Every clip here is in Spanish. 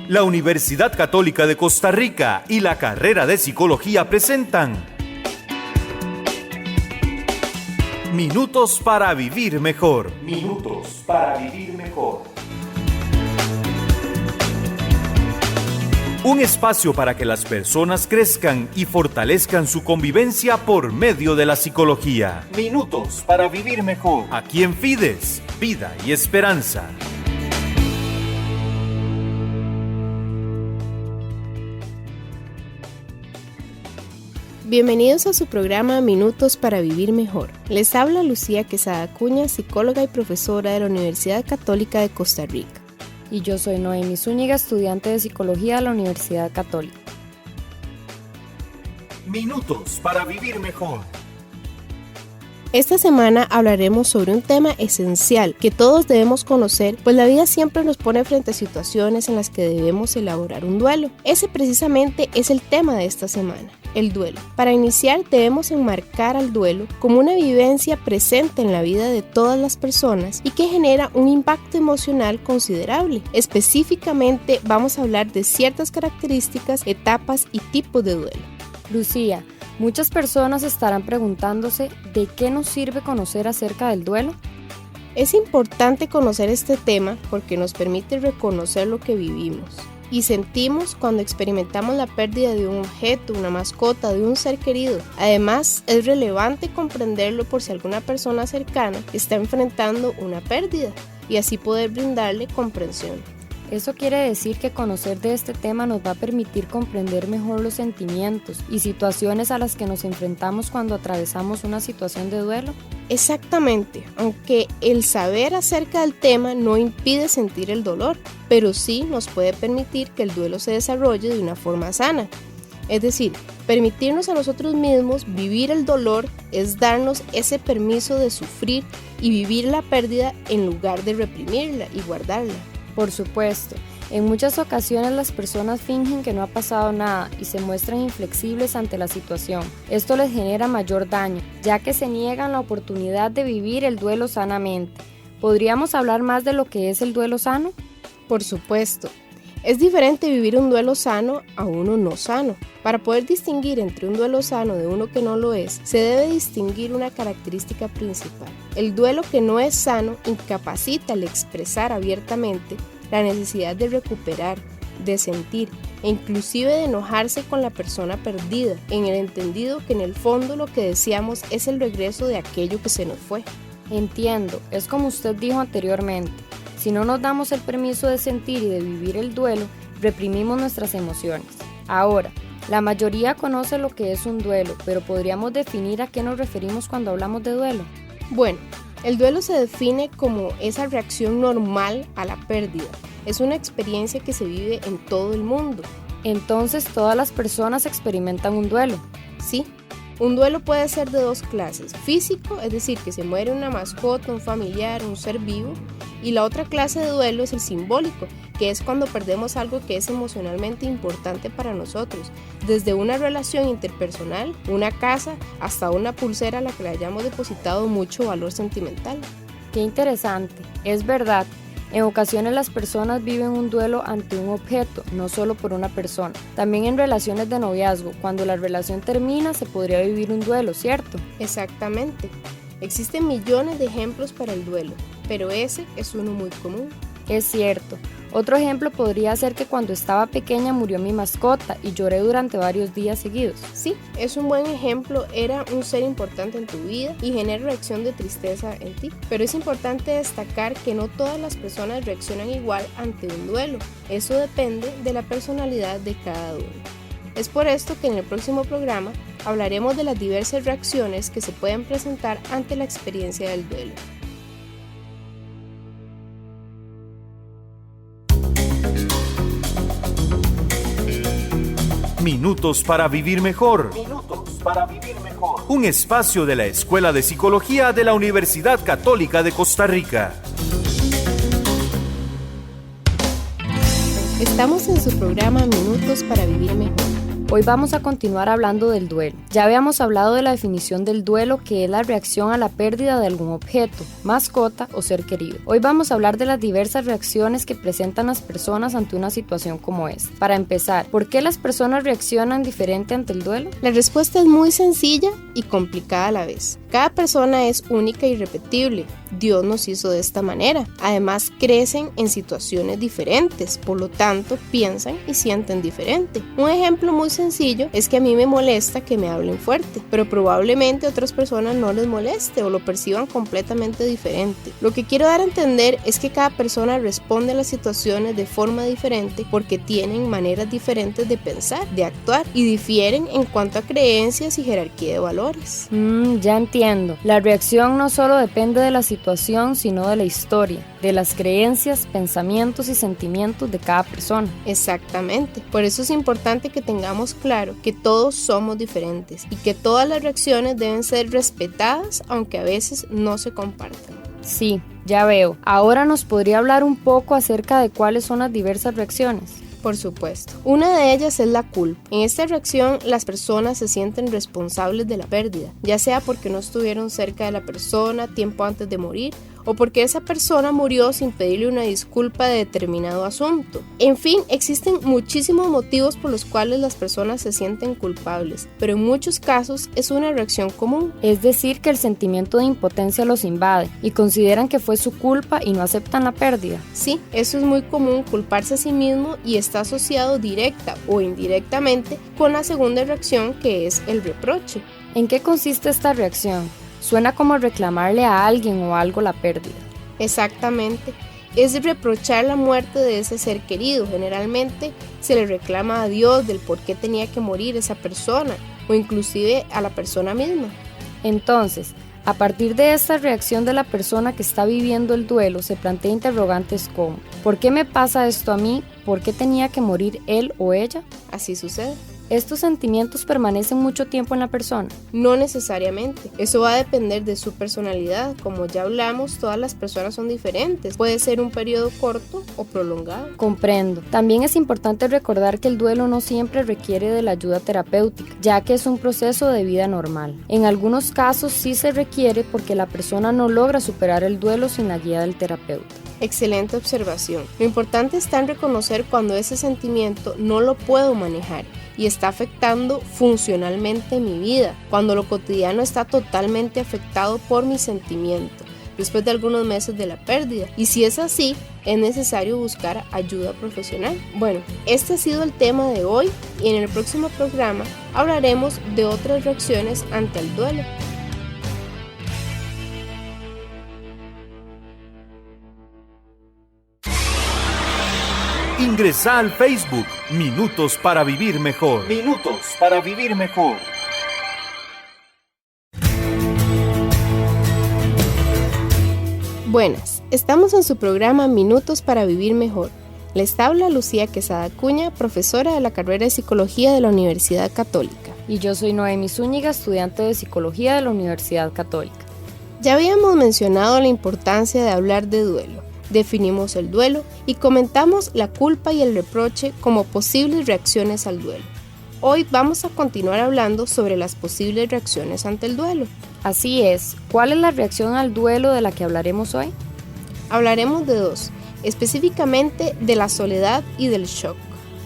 La Universidad Católica de Costa Rica y la carrera de Psicología presentan Minutos para Vivir Mejor. Minutos para Vivir Mejor. Un espacio para que las personas crezcan y fortalezcan su convivencia por medio de la psicología. Minutos para Vivir Mejor. Aquí en Fides, Vida y Esperanza. Bienvenidos a su programa Minutos para Vivir Mejor. Les habla Lucía Quesada Acuña, psicóloga y profesora de la Universidad Católica de Costa Rica. Y yo soy Noemi Zúñiga, estudiante de Psicología de la Universidad Católica. Minutos para Vivir Mejor. Esta semana hablaremos sobre un tema esencial que todos debemos conocer, pues la vida siempre nos pone frente a situaciones en las que debemos elaborar un duelo. Ese precisamente es el tema de esta semana, el duelo. Para iniciar debemos enmarcar al duelo como una vivencia presente en la vida de todas las personas y que genera un impacto emocional considerable. Específicamente vamos a hablar de ciertas características, etapas y tipos de duelo. Lucía, muchas personas estarán preguntándose ¿de qué nos sirve conocer acerca del duelo? Es importante conocer este tema porque nos permite reconocer lo que vivimos y sentimos cuando experimentamos la pérdida de un objeto, una mascota, de un ser querido. Además, es relevante comprenderlo por si alguna persona cercana está enfrentando una pérdida y así poder brindarle comprensión. Eso quiere decir que conocer de este tema nos va a permitir comprender mejor los sentimientos y situaciones a las que nos enfrentamos cuando atravesamos una situación de duelo. Exactamente, aunque el saber acerca del tema no impide sentir el dolor, pero sí nos puede permitir que el duelo se desarrolle de una forma sana. Es decir, permitirnos a nosotros mismos vivir el dolor es darnos ese permiso de sufrir y vivir la pérdida en lugar de reprimirla y guardarla. Por supuesto, en muchas ocasiones las personas fingen que no ha pasado nada y se muestran inflexibles ante la situación. Esto les genera mayor daño, ya que se niegan la oportunidad de vivir el duelo sanamente. ¿Podríamos hablar más de lo que es el duelo sano? Por supuesto. Es diferente vivir un duelo sano a uno no sano. Para poder distinguir entre un duelo sano de uno que no lo es, se debe distinguir una característica principal. El duelo que no es sano incapacita al expresar abiertamente la necesidad de recuperar, de sentir e inclusive de enojarse con la persona perdida, en el entendido que en el fondo lo que deseamos es el regreso de aquello que se nos fue. Entiendo, es como usted dijo anteriormente. Si no nos damos el permiso de sentir y de vivir el duelo, reprimimos nuestras emociones. Ahora, la mayoría conoce lo que es un duelo, pero ¿podríamos definir a qué nos referimos cuando hablamos de duelo? Bueno, el duelo se define como esa reacción normal a la pérdida. Es una experiencia que se vive en todo el mundo. Entonces, todas las personas experimentan un duelo. Sí. Un duelo puede ser de dos clases, físico, es decir, que se muere una mascota, un familiar, un ser vivo, y la otra clase de duelo es el simbólico, que es cuando perdemos algo que es emocionalmente importante para nosotros, desde una relación interpersonal, una casa, hasta una pulsera a la que le hayamos depositado mucho valor sentimental. Qué interesante, es verdad. En ocasiones las personas viven un duelo ante un objeto, no solo por una persona. También en relaciones de noviazgo, cuando la relación termina se podría vivir un duelo, ¿cierto? Exactamente. Existen millones de ejemplos para el duelo, pero ese es uno muy común. Es cierto. Otro ejemplo podría ser que cuando estaba pequeña murió mi mascota y lloré durante varios días seguidos. Sí, es un buen ejemplo, era un ser importante en tu vida y genera reacción de tristeza en ti. Pero es importante destacar que no todas las personas reaccionan igual ante un duelo. Eso depende de la personalidad de cada uno. Es por esto que en el próximo programa hablaremos de las diversas reacciones que se pueden presentar ante la experiencia del duelo. Minutos para Vivir Mejor. Minutos para Vivir Mejor. Un espacio de la Escuela de Psicología de la Universidad Católica de Costa Rica. Estamos en su programa Minutos para Vivir Mejor. Hoy vamos a continuar hablando del duelo. Ya habíamos hablado de la definición del duelo, que es la reacción a la pérdida de algún objeto, mascota o ser querido. Hoy vamos a hablar de las diversas reacciones que presentan las personas ante una situación como esta. Para empezar, ¿por qué las personas reaccionan diferente ante el duelo? La respuesta es muy sencilla y complicada a la vez. Cada persona es única y irrepetible. Dios nos hizo de esta manera. Además, crecen en situaciones diferentes, por lo tanto, piensan y sienten diferente. Un ejemplo muy sencillo es que a mí me molesta que me hablen fuerte, pero probablemente a otras personas no les moleste o lo perciban completamente diferente. Lo que quiero dar a entender es que cada persona responde a las situaciones de forma diferente porque tienen maneras diferentes de pensar, de actuar y difieren en cuanto a creencias y jerarquía de valores. Ya entiendo. La reacción no solo depende de la situación, sino de la historia, de las creencias, pensamientos y sentimientos de cada persona. Exactamente. Por eso es importante que tengamos claro que todos somos diferentes y que todas las reacciones deben ser respetadas, aunque a veces no se compartan. Sí, ya veo. Ahora nos podría hablar un poco acerca de cuáles son las diversas reacciones. Por supuesto. Una de ellas es la culpa. En esta reacción, las personas se sienten responsables de la pérdida, ya sea porque no estuvieron cerca de la persona tiempo antes de morir, o porque esa persona murió sin pedirle una disculpa de determinado asunto. En fin, existen muchísimos motivos por los cuales las personas se sienten culpables, pero en muchos casos es una reacción común. Es decir, que el sentimiento de impotencia los invade y consideran que fue su culpa y no aceptan la pérdida. Sí, eso es muy común, culparse a sí mismo, y está asociado directa o indirectamente con la segunda reacción, que es el reproche. ¿En qué consiste esta reacción? Suena como reclamarle a alguien o algo la pérdida. Exactamente. Es reprochar la muerte de ese ser querido. Generalmente se le reclama a Dios del por qué tenía que morir esa persona, o inclusive a la persona misma. Entonces, a partir de esta reacción de la persona que está viviendo el duelo, se plantea interrogantes como: ¿por qué me pasa esto a mí? ¿Por qué tenía que morir él o ella? Así sucede. ¿Estos sentimientos permanecen mucho tiempo en la persona? No necesariamente. Eso va a depender de su personalidad. Como ya hablamos, todas las personas son diferentes. Puede ser un periodo corto o prolongado. Comprendo. También es importante recordar que el duelo no siempre requiere de la ayuda terapéutica, ya que es un proceso de vida normal. En algunos casos sí se requiere porque la persona no logra superar el duelo sin la guía del terapeuta. Excelente observación. Lo importante está en reconocer cuando ese sentimiento no lo puedo manejar y está afectando funcionalmente mi vida, cuando lo cotidiano está totalmente afectado por mi sentimiento después de algunos meses de la pérdida, y si es así, es necesario buscar ayuda profesional. Bueno, este ha sido el tema de hoy, y en el próximo programa hablaremos de otras reacciones ante el duelo. Ingresa al Facebook Minutos para Vivir Mejor. Minutos para Vivir Mejor. Buenas, estamos en su programa Minutos para Vivir Mejor. Les habla Lucía Quesada Cuña, profesora de la carrera de Psicología de la Universidad Católica. Y yo soy Noemi Zúñiga, estudiante de Psicología de la Universidad Católica. Ya habíamos mencionado la importancia de hablar de duelo. Definimos el duelo y comentamos la culpa y el reproche como posibles reacciones al duelo. Hoy vamos a continuar hablando sobre las posibles reacciones ante el duelo. Así es. ¿Cuál es la reacción al duelo de la que hablaremos hoy? Hablaremos de dos, específicamente de la soledad y del shock.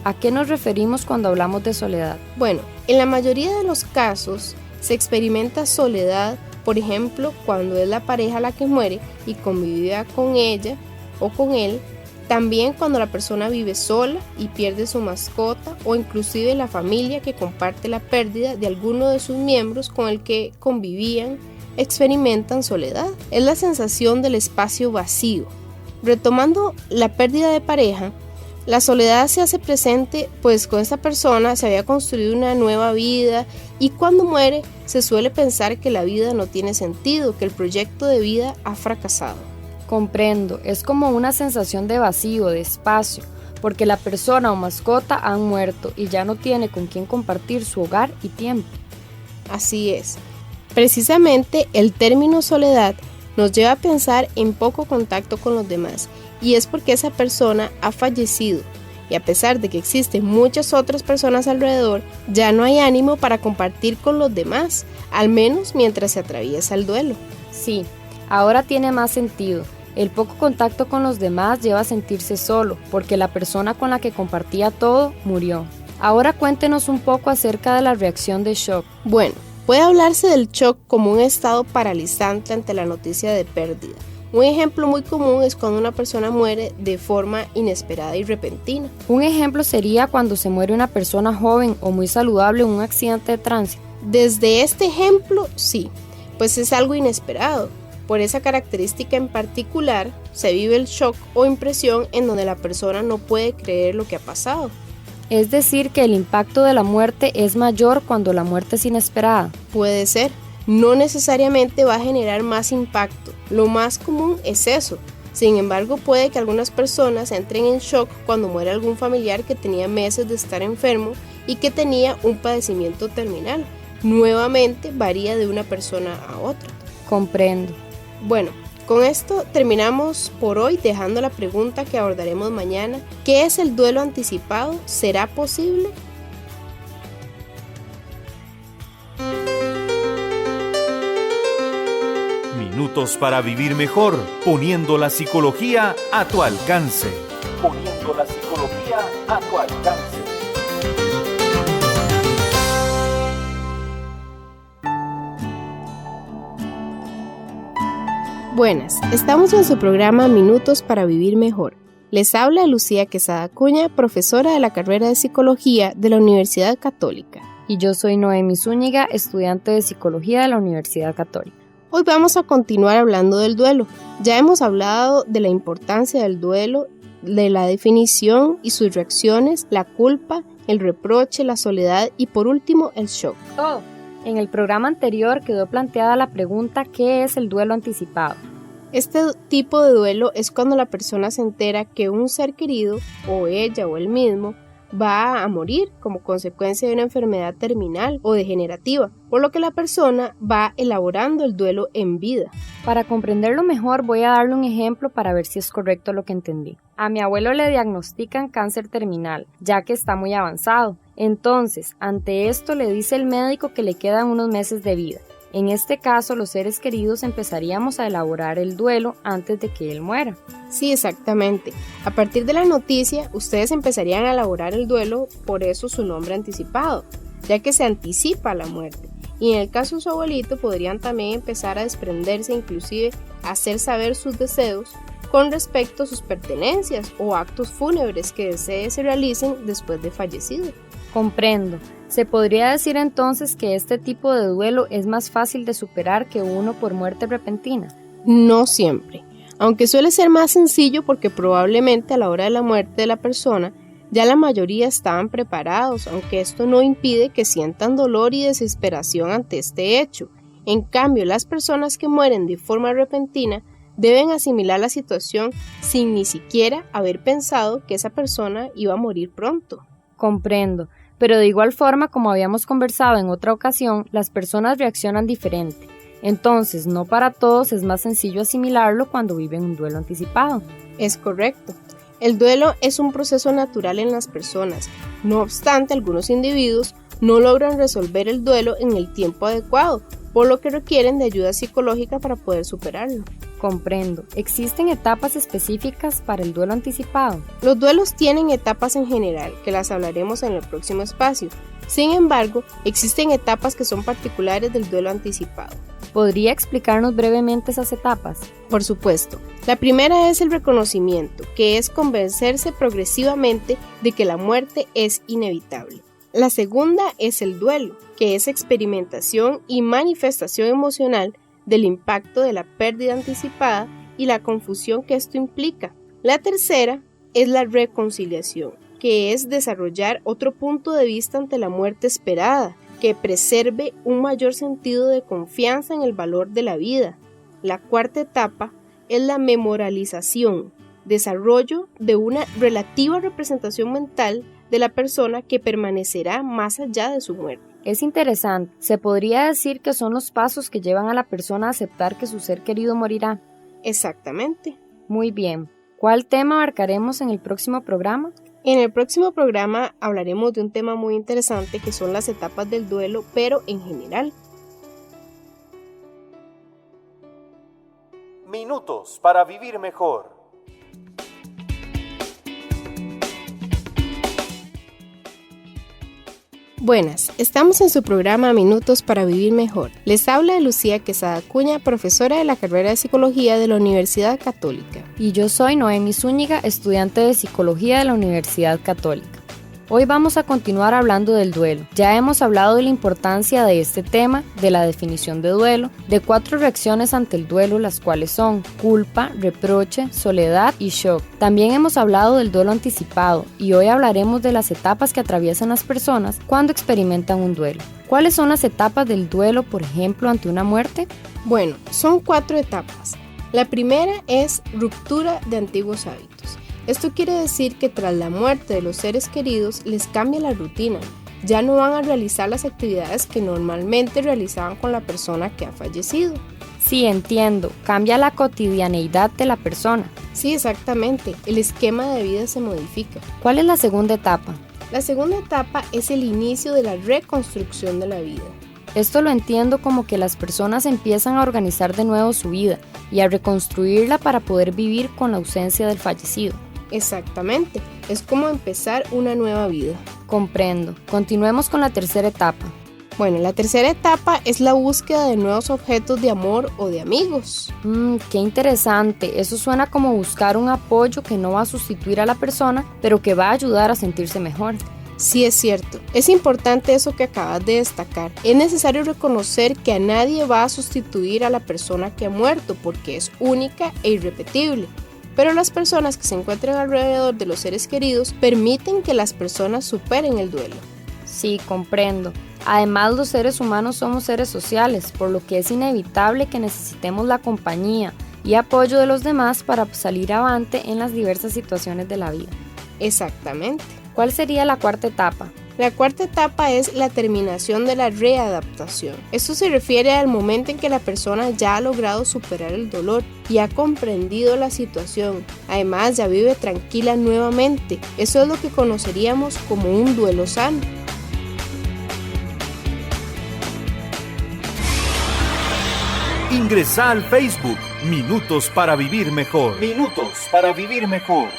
¿A qué nos referimos cuando hablamos de soledad? Bueno, en la mayoría de los casos se experimenta soledad, por ejemplo, cuando es la pareja la que muere y convivía con ella o con él, también cuando la persona vive sola y pierde su mascota, o inclusive la familia que comparte la pérdida de alguno de sus miembros con el que convivían, experimentan soledad. Es la sensación del espacio vacío. Retomando la pérdida de pareja, la soledad se hace presente pues con esta persona se había construido una nueva vida, y cuando muere se suele pensar que la vida no tiene sentido, que el proyecto de vida ha fracasado. Comprendo, es como una sensación de vacío, de espacio, porque la persona o mascota han muerto y ya no tiene con quién compartir su hogar y tiempo. Así es. Precisamente el término soledad nos lleva a pensar en poco contacto con los demás, y es porque esa persona ha fallecido y a pesar de que existen muchas otras personas alrededor, ya no hay ánimo para compartir con los demás, al menos mientras se atraviesa el duelo. Sí, ahora tiene más sentido. El poco contacto con los demás lleva a sentirse solo, porque la persona con la que compartía todo murió. Ahora cuéntenos un poco acerca de la reacción de shock. Bueno, puede hablarse del shock como un estado paralizante ante la noticia de pérdida. Un ejemplo muy común es cuando una persona muere de forma inesperada y repentina. Un ejemplo sería cuando se muere una persona joven o muy saludable en un accidente de tránsito. Desde este ejemplo, sí, pues es algo inesperado. Por esa característica en particular, se vive el shock o impresión en donde la persona no puede creer lo que ha pasado. Es decir, que el impacto de la muerte es mayor cuando la muerte es inesperada. Puede ser. No necesariamente va a generar más impacto, lo más común es eso. Sin embargo, puede que algunas personas entren en shock cuando muere algún familiar que tenía meses de estar enfermo y que tenía un padecimiento terminal. Nuevamente varía de una persona a otra. Comprendo. Bueno, con esto terminamos por hoy dejando la pregunta que abordaremos mañana. ¿Qué es el duelo anticipado? ¿Será posible? Minutos para vivir mejor, poniendo la psicología a tu alcance. Poniendo la psicología a tu alcance. Buenas, estamos en su programa Minutos para vivir mejor. Les habla Lucía Quesada Cuña, profesora de la carrera de Psicología de la Universidad Católica. Y yo soy Noemi Zúñiga, estudiante de Psicología de la Universidad Católica. Hoy vamos a continuar hablando del duelo. Ya hemos hablado de la importancia del duelo, de la definición y sus reacciones, la culpa, el reproche, la soledad y por último el shock. Todo. En el programa anterior quedó planteada la pregunta ¿qué es el duelo anticipado? Este tipo de duelo es cuando la persona se entera que un ser querido, o ella o él mismo, va a morir como consecuencia de una enfermedad terminal o degenerativa, por lo que la persona va elaborando el duelo en vida. Para comprenderlo mejor voy a darle un ejemplo para ver si es correcto lo que entendí. A mi abuelo le diagnostican cáncer terminal, ya que está muy avanzado. Entonces, ante esto le dice el médico que le quedan unos meses de vida. En este caso, los seres queridos empezaríamos a elaborar el duelo antes de que él muera. Sí, exactamente. A partir de la noticia, ustedes empezarían a elaborar el duelo, por eso su nombre anticipado, ya que se anticipa la muerte. Y en el caso de su abuelito, podrían también empezar a desprenderse, inclusive a hacer saber sus deseos con respecto a sus pertenencias o actos fúnebres que desee se realicen después de fallecido. Comprendo. ¿Se podría decir entonces que este tipo de duelo es más fácil de superar que uno por muerte repentina? No siempre, aunque suele ser más sencillo porque probablemente a la hora de la muerte de la persona ya la mayoría estaban preparados, aunque esto no impide que sientan dolor y desesperación ante este hecho. En cambio, las personas que mueren de forma repentina deben asimilar la situación sin ni siquiera haber pensado que esa persona iba a morir pronto. Comprendo. Pero de igual forma, como habíamos conversado en otra ocasión, las personas reaccionan diferente. Entonces, no para todos es más sencillo asimilarlo cuando viven un duelo anticipado. Es correcto. El duelo es un proceso natural en las personas. No obstante, algunos individuos no logran resolver el duelo en el tiempo adecuado, por lo que requieren de ayuda psicológica para poder superarlo. Comprendo. ¿Existen etapas específicas para el duelo anticipado? Los duelos tienen etapas en general, que las hablaremos en el próximo espacio. Sin embargo, existen etapas que son particulares del duelo anticipado. ¿Podría explicarnos brevemente esas etapas? Por supuesto. La primera es el reconocimiento, que es convencerse progresivamente de que la muerte es inevitable. La segunda es el duelo, que es experimentación y manifestación emocional del impacto de la pérdida anticipada y la confusión que esto implica. La tercera es la reconciliación, que es desarrollar otro punto de vista ante la muerte esperada, que preserve un mayor sentido de confianza en el valor de la vida. La cuarta etapa es la memorialización, desarrollo de una relativa representación mental de la persona que permanecerá más allá de su muerte. Es interesante. ¿Se podría decir que son los pasos que llevan a la persona a aceptar que su ser querido morirá? Exactamente. Muy bien. ¿Cuál tema abarcaremos en el próximo programa? En el próximo programa hablaremos de un tema muy interesante que son las etapas del duelo, pero en general. Minutos para vivir mejor. Buenas, estamos en su programa Minutos para Vivir Mejor. Les habla Lucía Quesada Acuña, profesora de la carrera de Psicología de la Universidad Católica. Y yo soy Noemi Zúñiga, estudiante de Psicología de la Universidad Católica. Hoy vamos a continuar hablando del duelo. Ya hemos hablado de la importancia de este tema, de la definición de duelo, de 4 reacciones ante el duelo, las cuales son culpa, reproche, soledad y shock. También hemos hablado del duelo anticipado y hoy hablaremos de las etapas que atraviesan las personas cuando experimentan un duelo. ¿Cuáles son las etapas del duelo, por ejemplo, ante una muerte? Bueno, son 4 etapas. La primera es ruptura de antiguos hábitos. Esto quiere decir que tras la muerte de los seres queridos les cambia la rutina. Ya no van a realizar las actividades que normalmente realizaban con la persona que ha fallecido. Sí, entiendo. Cambia la cotidianeidad de la persona. Sí, exactamente. El esquema de vida se modifica. ¿Cuál es la segunda etapa? La segunda etapa es el inicio de la reconstrucción de la vida. Esto lo entiendo como que las personas empiezan a organizar de nuevo su vida y a reconstruirla para poder vivir con la ausencia del fallecido. Exactamente, es como empezar una nueva vida. Comprendo. Continuemos con la tercera etapa. Bueno, la tercera etapa es la búsqueda de nuevos objetos de amor o de amigos. Qué interesante. Eso suena como buscar un apoyo que no va a sustituir a la persona, pero que va a ayudar a sentirse mejor. Sí, es cierto. Es importante eso que acabas de destacar. Es necesario reconocer que a nadie va a sustituir a la persona que ha muerto porque es única e irrepetible. Pero las personas que se encuentran alrededor de los seres queridos permiten que las personas superen el duelo. Sí, comprendo. Además, los seres humanos somos seres sociales, por lo que es inevitable que necesitemos la compañía y apoyo de los demás para salir avante en las diversas situaciones de la vida. Exactamente. ¿Cuál sería la cuarta etapa? La cuarta etapa es la terminación de la readaptación. Esto se refiere al momento en que la persona ya ha logrado superar el dolor y ha comprendido la situación. Además, ya vive tranquila nuevamente. Eso es lo que conoceríamos como un duelo sano. Ingresa al Facebook Minutos para Vivir Mejor. Minutos para Vivir Mejor.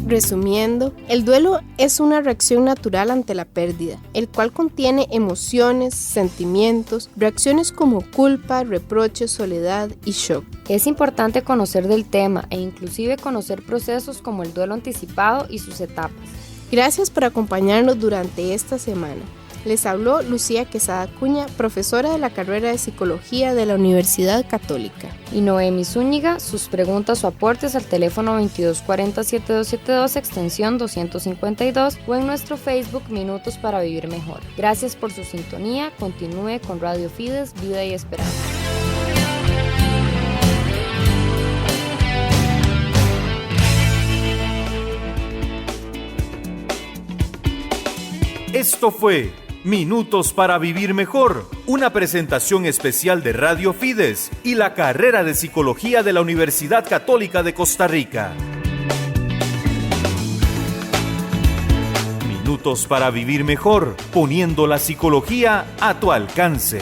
Resumiendo, el duelo es una reacción natural ante la pérdida, el cual contiene emociones, sentimientos, reacciones como culpa, reproche, soledad y shock. Es importante conocer del tema e inclusive conocer procesos como el duelo anticipado y sus etapas. Gracias por acompañarnos durante esta semana. Les habló Lucía Quesada Acuña, profesora de la carrera de Psicología de la Universidad Católica. Y Noemi Zúñiga, sus preguntas o aportes al teléfono 2240-7272, extensión 252 o en nuestro Facebook Minutos para Vivir Mejor. Gracias por su sintonía. Continúe con Radio Fides, Vida y Esperanza. Esto fue Minutos para Vivir Mejor, una presentación especial de Radio Fides y la carrera de Psicología de la Universidad Católica de Costa Rica. Minutos para Vivir Mejor, poniendo la psicología a tu alcance.